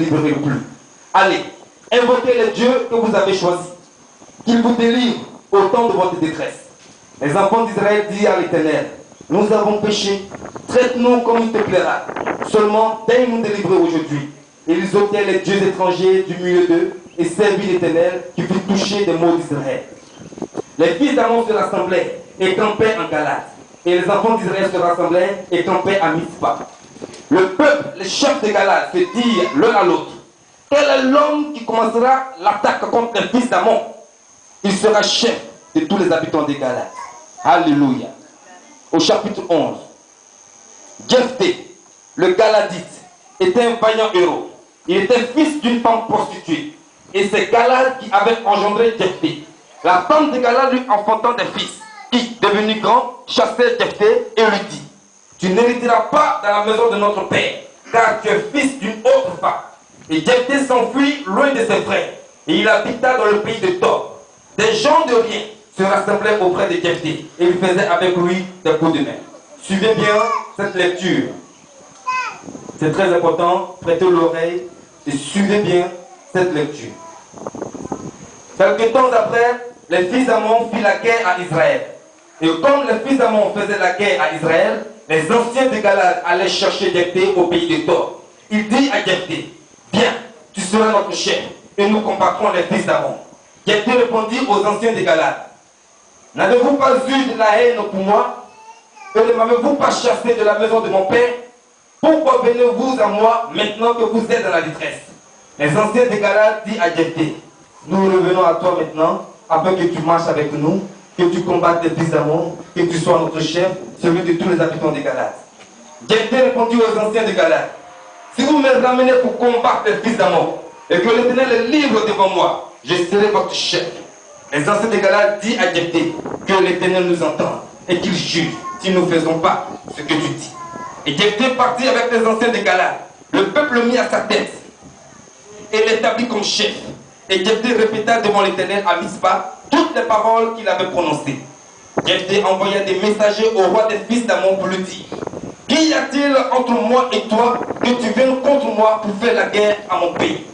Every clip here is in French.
délivrerai plus. Allez, invoquez les dieux que vous avez choisis, qu'ils vous délivrent au temps de votre détresse. Les enfants d'Israël dirent à l'Éternel, nous avons péché, traite-nous comme il te plaira. Seulement, daigne nous délivrer aujourd'hui. Et ils ôtèrent les dieux étrangers du milieu d'eux et servirent l'Éternel qui fut touché des maux d'Israël. Les fils d'Amon se rassemblaient et campaient en Galate. Et les enfants d'Israël se rassemblaient et campaient à Mitzpah. Le peuple, les chefs de Galate, se dirent l'un à l'autre, quel est l'homme qui commencera l'attaque contre les fils d'Amon? Il sera chef de tous les habitants de Galate. Alléluia. Au chapitre 11. Jephthé, le Galadite, était un vaillant héros. Il était fils d'une femme prostituée. Et c'est Galad qui avait engendré Jephthé. La femme de Galad lui enfantant des fils, qui, devenu grand, chassait Jephthé et lui dit, tu n'hériteras pas dans la maison de notre père, car tu es fils d'une autre femme. Et Jephthé s'enfuit loin de ses frères, et il habita dans le pays de Tob. Des gens de rien se rassemblaient auprès de Jephthé, et ils faisaient avec lui des coups de main. Suivez bien cette lecture. C'est très important, prêtez l'oreille et suivez bien cette lecture. Quelque temps après, les fils d'Amon firent la guerre à Israël. Et comme les fils d'Amon faisaient la guerre à Israël, les anciens de Galad allaient chercher Jephthé au pays de Tob. Il dit à Jephthé, viens, tu seras notre chef, et nous combattrons les fils d'Amon. Jephthé répondit aux anciens de Galad, n'avez-vous pas eu de la haine pour moi? Et ne m'avez-vous pas chassé de la maison de mon père? Pourquoi venez-vous à moi maintenant que vous êtes dans la détresse? Les anciens de Galad disent à Jephthé, nous revenons à toi maintenant, afin que tu marches avec nous, que tu combattes les fils d'Amon, que tu sois notre chef, celui de tous les habitants de Galad. Jephthé répondit aux anciens de Galad, si vous me ramenez pour combattre les fils d'Amon, et que l'Éternel les livre devant moi, je serai votre chef. Les anciens de Galad disent à Jephthé, que l'Éternel nous entende, et qu'il juge si nous ne faisons pas ce que tu dis. Et Jephthé partit avec les anciens de Galad. Le peuple le mit à sa tête et l'établit comme chef. Et Jephthé répéta devant l'Éternel à Mitzpah toutes les paroles qu'il avait prononcées. Jephthé envoya des messagers au roi des fils d'Amon pour lui dire, qu'y a-t-il entre moi et toi que tu viennes contre moi pour faire la guerre à mon pays?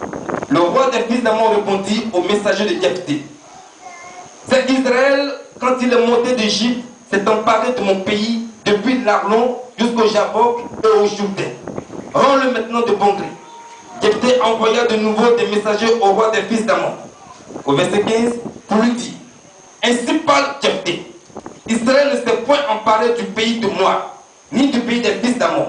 Le roi des fils d'Amon répondit aux messagers de Jephthé, c'est qu'Israël, quand il est monté d'Égypte, s'est emparé de mon pays depuis l'Arnon jusqu'au Jabbok et au Jourdain. Rends-le maintenant de bon gré. Jephthé envoya de nouveau des messagers au roi des fils d'Amon. Au verset 15, pour lui dire, ainsi parle Jephthé, Israël ne s'est point emparé du pays de Moab, ni du pays des fils d'Amon.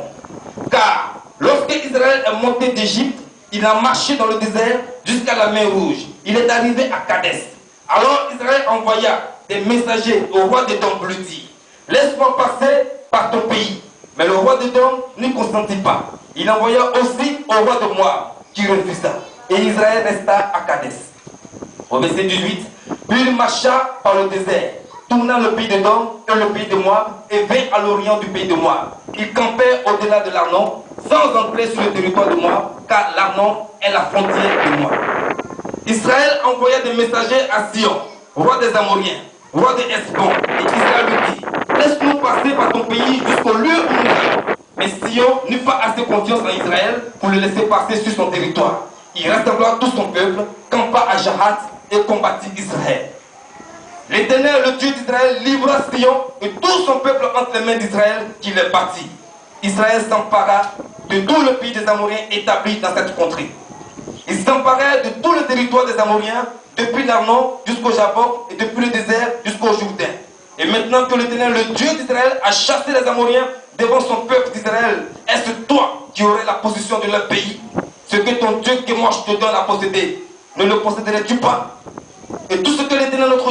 Car lorsque Israël est monté d'Égypte, il a marché dans le désert jusqu'à la mer Rouge. Il est arrivé à Kadès. Alors Israël envoya des messagers au roi d'Édom pour lui dire, laisse-moi passer par ton pays. Mais le roi d'Édom n'y consentit pas. Il envoya aussi au roi de Moab, qui refusa. Et Israël resta à Kadès. Au verset 18, puis il marcha par le désert, tournant le pays d'Édom et le pays de Moab, et vint à l'orient du pays de Moab. Il campait au-delà de l'Arnon, sans entrer sur le territoire de Moab, car l'Arnon est la frontière de Moab. Israël envoya des messagers à Sion, roi des Amoriens, roi de Hesbon, et Israël lui dit, laisse-nous passer par ton pays jusqu'au lieu où nous allons. Mais Sion n'eut pas assez confiance en Israël pour le laisser passer sur son territoire. Il rassembla tout son peuple, campa à Jahat et combattit Israël. L'Éternel, le Dieu d'Israël, livra Sion et tout son peuple entre les mains d'Israël qui les battit. Israël s'empara de tout le pays des Amoriens établi dans cette contrée. Il s'emparait de tout le territoire des Amoriens, depuis l'Arnon jusqu'au Jabbok et depuis le désert jusqu'au Jourdain. Et maintenant que l'Éternel, le Dieu d'Israël, a chassé les Amoriens devant son peuple d'Israël, est-ce toi qui aurais la possession de leur pays? Ce que ton Dieu que moi je te donne à posséder, ne le posséderais-tu pas? Et tout ce que l'Éternel, notre